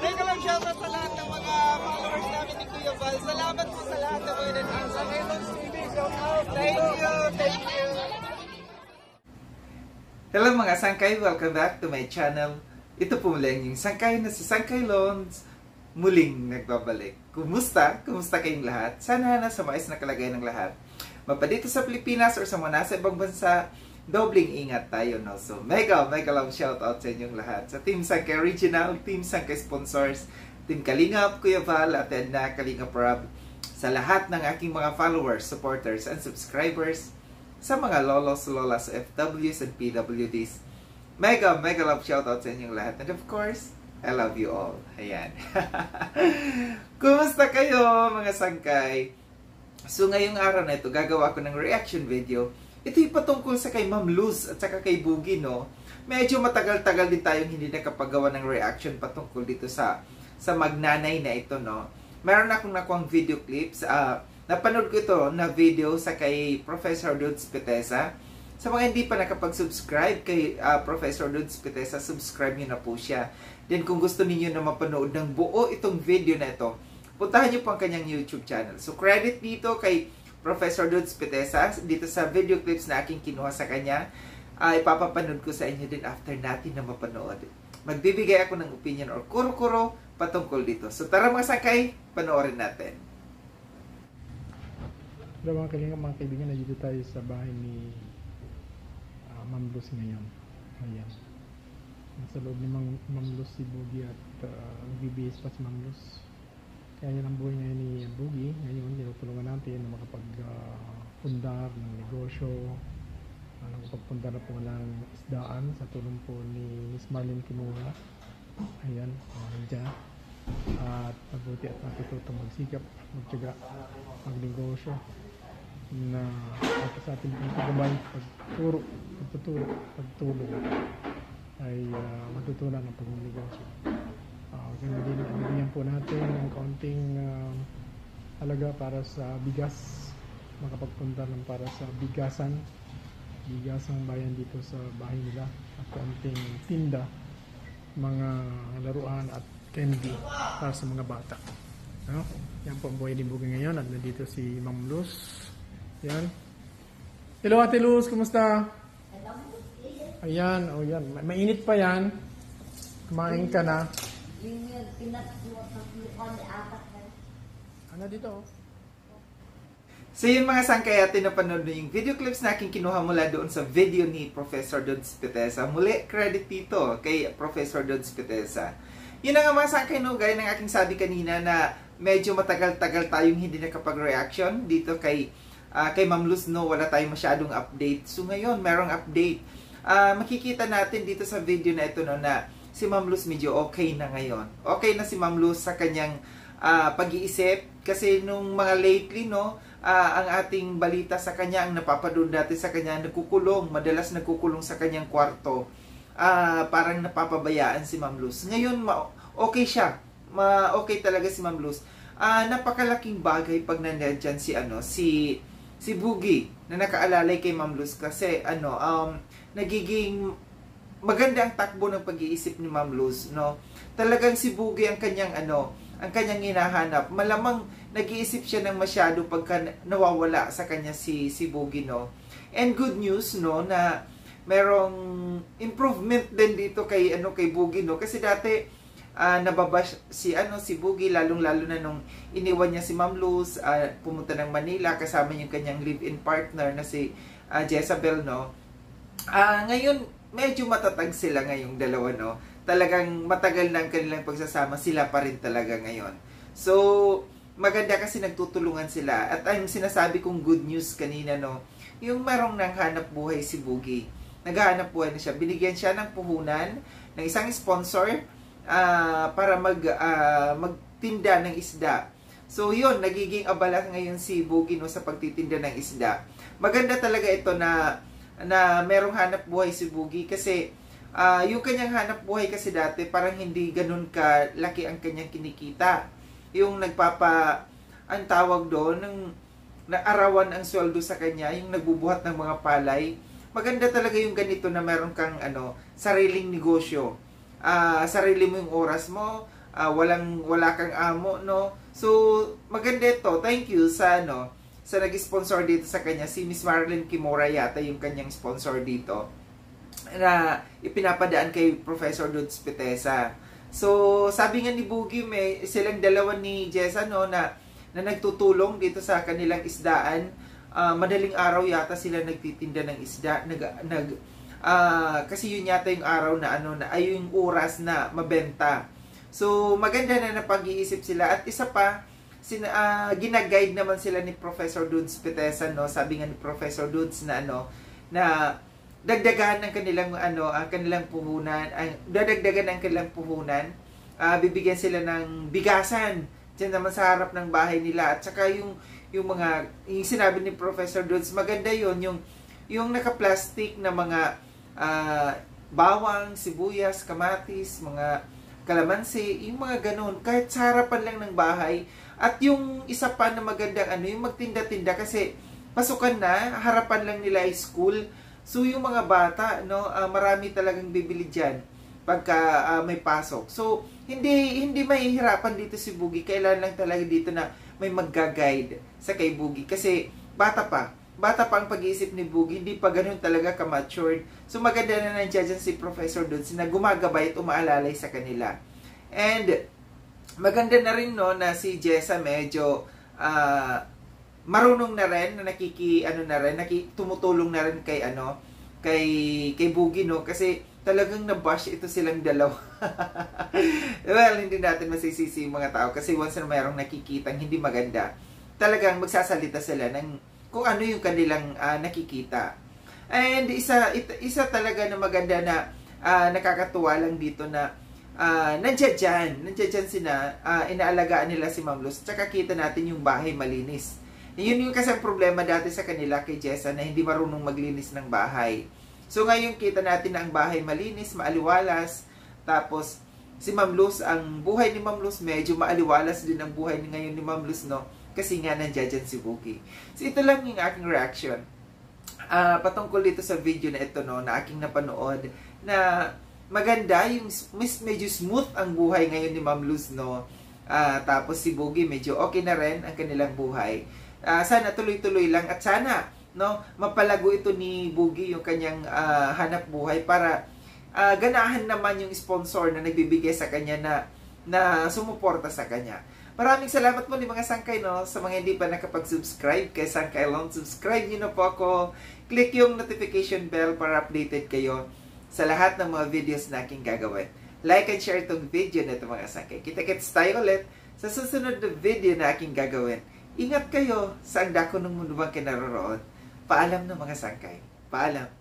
Teka lang, shoutout sa lahat ng mga followers namin ni Kuya Val. Salamat po sa lahat ng mga nag-answer. Ngayon, TV, shoutout. Thank you, thank you. Hello mga sangkay, welcome back to my channel. Ito po muli ang yung sangkay na si Sangkay Loans muling nagbabalik. Kumusta? Kumusta kayong lahat? Sana nasa maayos na kalagayan ng lahat. Mapadito sa Pilipinas or sa mga nasa ibang bansa, dobling ingat tayo, no? So, mega love shoutout sa inyong lahat. Sa Team Sangkay Original, Team Sangkay Sponsors, Team Kalingap, Kuya Val, at na Kalingap Rob, sa lahat ng aking mga followers, supporters, and subscribers, sa mga lolos, lolas, FWs, and PWDs. Mega love shoutout sa inyong lahat. And of course, I love you all. Ayan. Kumusta kayo, mga sangkay? So, ngayong araw na ito, gagawa ko ng reaction video. Ito'y patungkol sa kay Ma'am Luz at saka kay Boogie, no? Medyo matagal-tagal din tayong hindi nakapagawa ng reaction patungkol dito sa magnanay na ito, no? Meron akong nakuhang video clips. Napanood ko ito na video sa kay Professor Dudes Petesa. Sa mga hindi pa nakapag-subscribe kay Professor Dudes Petesa, subscribe nyo na po siya. Then kung gusto niyo na mapanood ng buo itong video na ito, puntahan nyo po ang kanyang YouTube channel. So credit dito kay Professor Dudes Petesa, dito sa video clips na aking kinuha sa kanya, ipapapanood ko sa inyo din after natin na mapanood. Magbibigay ako ng opinion or kuro-kuro patungkol dito. So tara mga sakay, panoorin natin. Hello mga kaibigan, nandito tayo sa bahay ni Ma'am Luz ngayon. Ayan. Nasa loob ni Ma'am Luz si Boogie at nagbibihis pa si Ma'am Luz. Kaya yan ang buhay ngayon ni Boogie. Ngayon, tinutulungan natin na makapagpundar ng negosyo, nakapagpundar na po ng isdaan sa tulong po ni Miss Marlene Kimura. Ayan, nandiyan. At mabuti at natututo magsikap, magtyaga, magnegosyo na sa ating pagkagabay, pagtulong ay matutunan ang pagnegosyo. Bigyan po natin ng kaunting halaga para sa bigas, makapagpunta ng para sa bigasang bayan dito sa bahay nila, at kaunting tinda, mga laruan at candy para sa mga bata. No? Yan po ang buhay ni Boogie ngayon, at nandito si Ma'am Luz. Yan. Hello Ate Luz, kumusta? Ayan, yan. Mainit pa yan. Kumain ka na. Ano dito? So yun mga sangkay, atin napanood nyo yung video clips na aking kinuha mula doon sa video ni Professor Dudes Petesa. Muli, credit dito kay Professor Dudes Petesa. Yun na nga mga sangkay, no, gaya ng aking sabi kanina na medyo matagal-tagal tayong hindi nakapag-reaction dito kay Ma'am Luz, no, wala tayong masyadong update. So ngayon, merong update. Makikita natin dito sa video na ito, no, na si Ma'am Luz medyo okay na ngayon. Okay na si Ma'am Luz sa kanyang pag-iisip. Kasi nung mga lately, no, ang ating balita sa kanya, ang napapanood natin sa kanya, nagkukulong. Madalas nagkukulong sa kanyang kwarto. Parang napapabayaan si Ma'am Luz. Ngayon, okay siya. Okay talaga si Ma'am Luz. Napakalaking bagay pag nandiyan si Boogie na nakaalalay kay Ma'am Luz kasi nagiging maganda ang takbo ng pag-iisip ni Ma'am Luz, no? Talagang si Boogie ang kanyang ang kanyang hinahanap. Malamang nag-iisip siya ng masyado pagka nawawala sa kanya si Boogie, no? And good news, no, na merong improvement din dito kay Boogie, no? Kasi dati nababash si Boogie, lalong-lalo na nung iniwan niya si Ma'am Luz, pumunta ng Manila kasama yung kanyang live-in partner na si Jezabel, no? Ngayon medyo matatag sila ngayong dalawa, no? Talagang matagal na ang kanilang pagsasama, sila pa rin talaga ngayon. So, maganda kasi nagtutulungan sila. At ang sinasabi kong good news kanina, no, yung marong nanghanap buhay si Boogie. Naghahanap buhay na siya. Binigyan siya ng puhunan ng isang sponsor para magtinda ng isda. So, yun, nagiging abala ngayon si Boogie, no, sa pagtitinda ng isda. Maganda talaga ito na merong hanap buhay si Boogie kasi yung kanyang hanap buhay kasi dati parang hindi ganun kalaki ang kanyang kinikita. Yung ang tawag doon, ng naarawan ang sweldo sa kanya, yung nagbubuhat ng mga palay. Maganda talaga yung ganito na meron kang sariling negosyo. Sarili mo yung oras mo, wala kang amo, no? So, maganda ito. Thank you sa nag-sponsor dito sa kanya, si Miss Marilyn Kimura yata yung kanyang sponsor dito na ipinapadaan kay Professor Dudes Pitesa. So, sabi nga ni Boogie, may silang dalawa ni Jessa, no, na nagtutulong dito sa kanilang isdaan. Madaling araw yata sila nagtitinda ng isda. Kasi yun yata yung araw na ay yung oras na mabenta. So, maganda na napag-iisip sila. At isa pa, ginaguide naman sila ni Professor Dudes Pitesa, no? Sabi nga ni Professor Dudes na na dagdagan ng kanilang puhunan, dadagdagan ng kanilang puhunan, bibigyan sila ng bigasan diyan naman sa harap ng bahay nila. At saka yung sinabi ni Professor Dudes, maganda yung naka-plastic na mga bawang, sibuyas, kamatis, mga kalamansi, yung mga ganun, kahit sa harapan lang ng bahay. At yung isa pa na magandang yung magtinda-tinda kasi pasukan na, harapan lang nila ay school. So yung mga bata, no, marami talagang bibili diyan pagka may pasok. So hindi mahihirapan dito si Boogie. Kailan lang talaga dito na may magga-guide sa kay Boogie kasi bata pa ang pag-iisip ni Boogie, hindi pa ganoon talaga ka-matured. So maganda na nandiyan si Professor Dudes na gumagabay at umaalalay sa kanila. And maganda na rin, no, na si Jessa medyo marunong na rin, na tumutulong na rin kay Boogie, no, kasi talagang nabash ito silang dalawa. Well, hindi natin masisisi yung mga tao kasi once na mayroong nakikitang hindi maganda, talagang magsasalita sila ng kung ano yung kanilang nakikita. And isa talaga na maganda na nakakatuwa lang dito na nandiyan sila, inaalagaan nila si Ma'am Luz, tsaka kita natin yung bahay malinis. Yun yung kasi ang problema dati sa kanila kay Jessa na hindi marunong maglinis ng bahay. So ngayon kita natin na ang bahay malinis, maaliwalas, tapos si Ma'am Luz, ang buhay ni Ma'am Luz medyo maaliwalas din ang buhay ngayon ni Ma'am Luz, no? Kasi nga nandiyan si Boogie. So ito lang yung aking reaction patungkol dito sa video na ito, no, na aking napanood, na maganda yung medyo smooth ang buhay ngayon ni Ma'am Luz, no. Tapos si Boogie medyo okay na rin ang kanilang buhay. Sana tuloy-tuloy lang at sana, no, mapalago ito ni Boogie yung kanyang hanap buhay para ganahan naman yung sponsor na nagbibigay sa kanya na sumuporta sa kanya. Maraming salamat mo mga sangkay, no, sa mga hindi pa nakapag-subscribe kay Sangkay Long. Subscribe nyo na po ako. Click yung notification bell para updated kayo sa lahat ng mga videos na aking gagawin. Like and share itong video na ito mga sangkay. Kita-kits tayo ulit sa susunod na video na aking gagawin. Ingat kayo sa ang dako ng mundo bang kinaroroon. Paalam na mga sangkay. Paalam.